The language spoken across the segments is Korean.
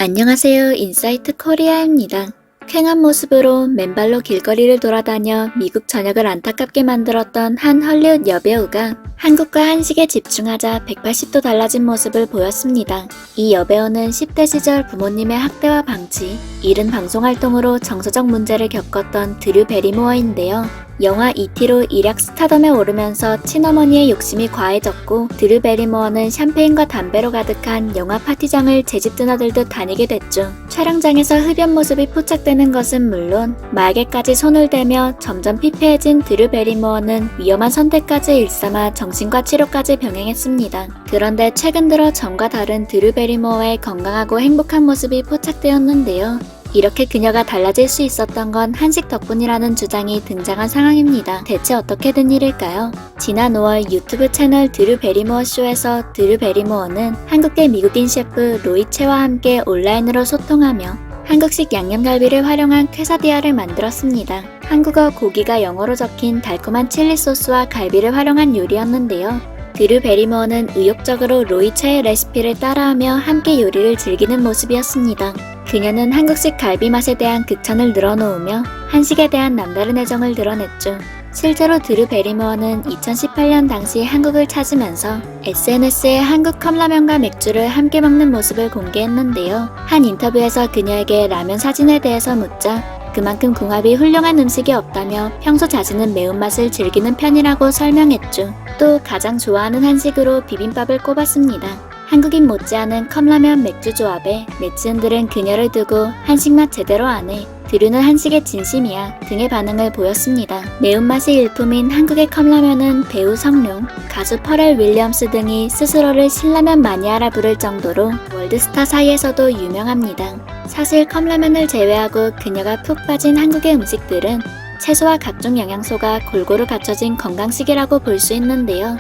안녕하세요. 인사이트 코리아입니다. 쾌한 모습으로 맨발로 길거리를 돌아다녀 미국 전역을 안타깝게 만들었던 한 헐리우드 여배우가 한국과 한식에 집중하자 180도 달라진 모습을 보였습니다. 이 여배우는 10대 시절 부모님의 학대와 방치, 이른 방송활동으로 정서적 문제를 겪었던 드류 베리모어인데요. 영화 E.T.로 일약 스타덤에 오르면서 친어머니의 욕심이 과해졌고 드류 베리모어는 샴페인과 담배로 가득한 영화 파티장을 제집 드나들듯 다니게 됐죠. 촬영장에서 흡연 모습이 포착되는 것은 물론 마약에까지 손을 대며 점점 피폐해진 드류 베리모어는 위험한 선택까지 일삼아 정신과 치료까지 병행했습니다. 그런데 최근 들어 전과 다른 드류 베리모어의 건강하고 행복한 모습이 포착되었는데요. 이렇게 그녀가 달라질 수 있었던 건 한식 덕분이라는 주장이 등장한 상황입니다. 대체 어떻게 된 일일까요? 지난 5월 유튜브 채널 드류 베리모어 쇼에서 드류 베리모어는 한국계 미국인 셰프 로이 채와 함께 온라인으로 소통하며 한국식 양념갈비를 활용한 퀘사디아를 만들었습니다. 한국어 고기가 영어로 적힌 달콤한 칠리 소스와 갈비를 활용한 요리였는데요. 드류 베리모어는 의욕적으로 로이 채의 레시피를 따라하며 함께 요리를 즐기는 모습이었습니다. 그녀는 한국식 갈비 맛에 대한 극찬을 늘어놓으며 한식에 대한 남다른 애정을 드러냈죠. 실제로 드류 베리모어는 2018년 당시 한국을 찾으면서 SNS에 한국 컵라면과 맥주를 함께 먹는 모습을 공개했는데요. 한 인터뷰에서 그녀에게 라면 사진에 대해서 묻자 그만큼 궁합이 훌륭한 음식이 없다며 평소 자신은 매운맛을 즐기는 편이라고 설명했죠. 또 가장 좋아하는 한식으로 비빔밥을 꼽았습니다. 한국인 못지않은 컵라면 맥주 조합에 네티즌들은 그녀를 두고 한식 맛 제대로 안 해. 드류는 한식의 진심이야 등의 반응을 보였습니다. 매운맛이 일품인 한국의 컵라면은 배우 성룡, 가수 퍼렐 윌리엄스 등이 스스로를 신라면 마니아라 부를 정도로 월드스타 사이에서도 유명합니다. 사실 컵라면을 제외하고 그녀가 푹 빠진 한국의 음식들은 채소와 각종 영양소가 골고루 갖춰진 건강식이라고 볼 수 있는데요.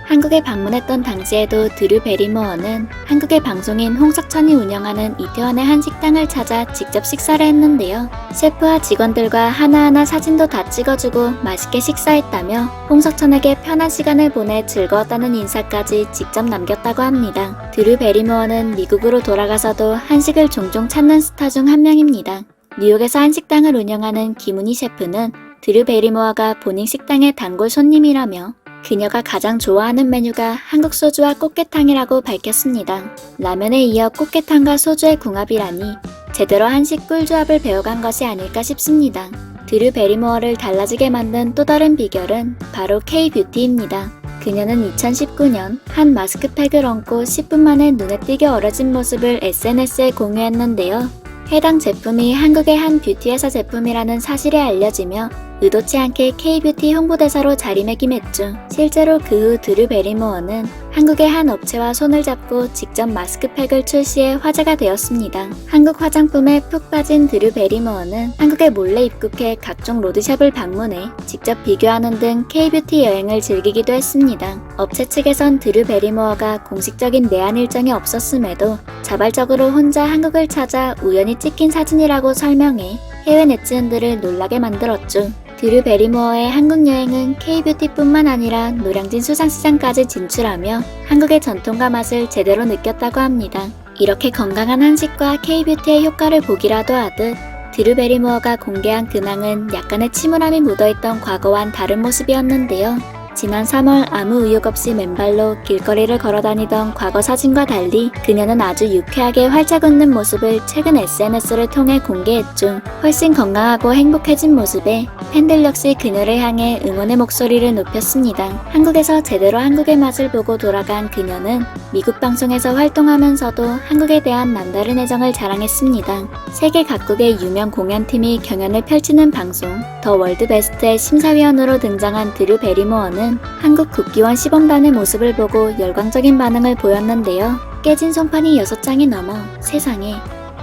한국에 방문했던 당시에도 드류 베리모어는 한국의 방송인 홍석천이 운영하는 이태원의 한 식당을 찾아 직접 식사를 했는데요. 셰프와 직원들과 하나하나 사진도 다 찍어주고 맛있게 식사했다며 홍석천에게 편한 시간을 보내 즐거웠다는 인사까지 직접 남겼다고 합니다. 드류 베리모어는 미국으로 돌아가서도 한식을 종종 찾는 스타 중 한 명입니다. 뉴욕에서 한식당을 운영하는 김은희 셰프는 드류 베리모어가 본인 식당의 단골 손님이라며 그녀가 가장 좋아하는 메뉴가 한국 소주와 꽃게탕이라고 밝혔습니다. 라면에 이어 꽃게탕과 소주의 궁합이라니 제대로 한식 꿀조합을 배워간 것이 아닐까 싶습니다. 드류 베리모어를 달라지게 만든 또 다른 비결은 바로 K-뷰티입니다. 그녀는 2019년 한 마스크팩을 얹고 10분 만에 눈에 띄게 어려진 모습을 SNS에 공유했는데요. 해당 제품이 한국의 한 뷰티 회사 제품이라는 사실이 알려지며 의도치 않게 K-뷰티 홍보대사로 자리매김했죠. 실제로 그 후 드류 베리모어는 한국의 한 업체와 손을 잡고 직접 마스크팩을 출시해 화제가 되었습니다. 한국 화장품에 푹 빠진 드류 베리모어는 한국에 몰래 입국해 각종 로드샵을 방문해 직접 비교하는 등 K-뷰티 여행을 즐기기도 했습니다. 업체 측에선 드류 베리모어가 공식적인 내한 일정이 없었음에도 자발적으로 혼자 한국을 찾아 우연히 찍힌 사진이라고 설명해 해외 네티즌들을 놀라게 만들었죠. 드류 베리모어의 한국 여행은 K-뷰티뿐만 아니라 노량진 수산시장까지 진출하며 한국의 전통과 맛을 제대로 느꼈다고 합니다. 이렇게 건강한 한식과 K-뷰티의 효과를 보기라도 하듯 드류 베리모어가 공개한 근황은 약간의 침울함이 묻어있던 과거와는 다른 모습이었는데요. 지난 3월 아무 의욕 없이 맨발로 길거리를 걸어다니던 과거 사진과 달리 그녀는 아주 유쾌하게 활짝 웃는 모습을 최근 SNS를 통해 공개했죠. 훨씬 건강하고 행복해진 모습에 팬들 역시 그녀를 향해 응원의 목소리를 높였습니다. 한국에서 제대로 한국의 맛을 보고 돌아간 그녀는 미국 방송에서 활동하면서도 한국에 대한 남다른 애정을 자랑했습니다. 세계 각국의 유명 공연팀이 경연을 펼치는 방송 더 월드 베스트의 심사위원으로 등장한 드류 베리모어는 한국 국기원 시범단의 모습을 보고 열광적인 반응을 보였는데요. 깨진 송판이 6장이 넘어 세상에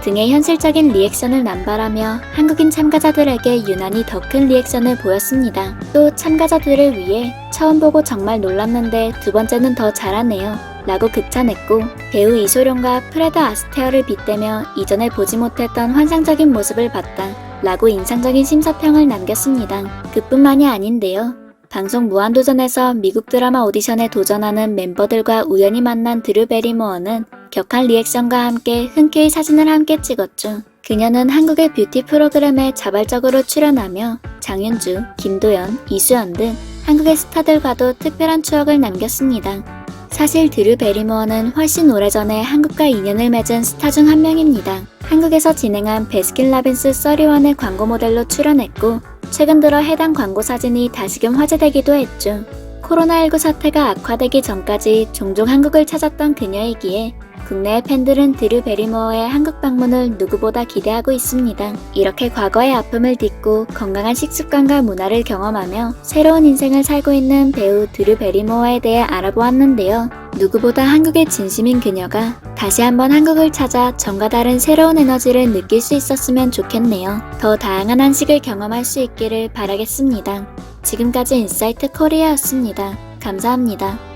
등의 현실적인 리액션을 남발하며 한국인 참가자들에게 유난히 더 큰 리액션을 보였습니다. 또 참가자들을 위해 처음 보고 정말 놀랐는데 두 번째는 더 잘하네요 라고 극찬했고 배우 이소룡과 프레드 아스테어를 빗대며 이전에 보지 못했던 환상적인 모습을 봤다 라고 인상적인 심사평을 남겼습니다. 그뿐만이 아닌데요. 방송 무한도전에서 미국 드라마 오디션에 도전하는 멤버들과 우연히 만난 드류 베리모어는 격한 리액션과 함께 흔쾌히 사진을 함께 찍었죠. 그녀는 한국의 뷰티 프로그램에 자발적으로 출연하며 장윤주, 김도연, 이수연 등 한국의 스타들과도 특별한 추억을 남겼습니다. 사실 드류 베리모어는 훨씬 오래전에 한국과 인연을 맺은 스타 중 한 명입니다. 한국에서 진행한 베스킨라빈스 31의 광고 모델로 출연했고 최근 들어 해당 광고 사진이 다시금 화제되기도 했죠. 코로나19 사태가 악화되기 전까지 종종 한국을 찾았던 그녀이기에 국내의 팬들은 드류 베리모어의 한국 방문을 누구보다 기대하고 있습니다. 이렇게 과거의 아픔을 딛고 건강한 식습관과 문화를 경험하며 새로운 인생을 살고 있는 배우 드류 베리모어에 대해 알아보았는데요. 누구보다 한국의 진심인 그녀가 다시 한번 한국을 찾아 전과 다른 새로운 에너지를 느낄 수 있었으면 좋겠네요. 더 다양한 한식을 경험할 수 있기를 바라겠습니다. 지금까지 인사이트 코리아였습니다. 감사합니다.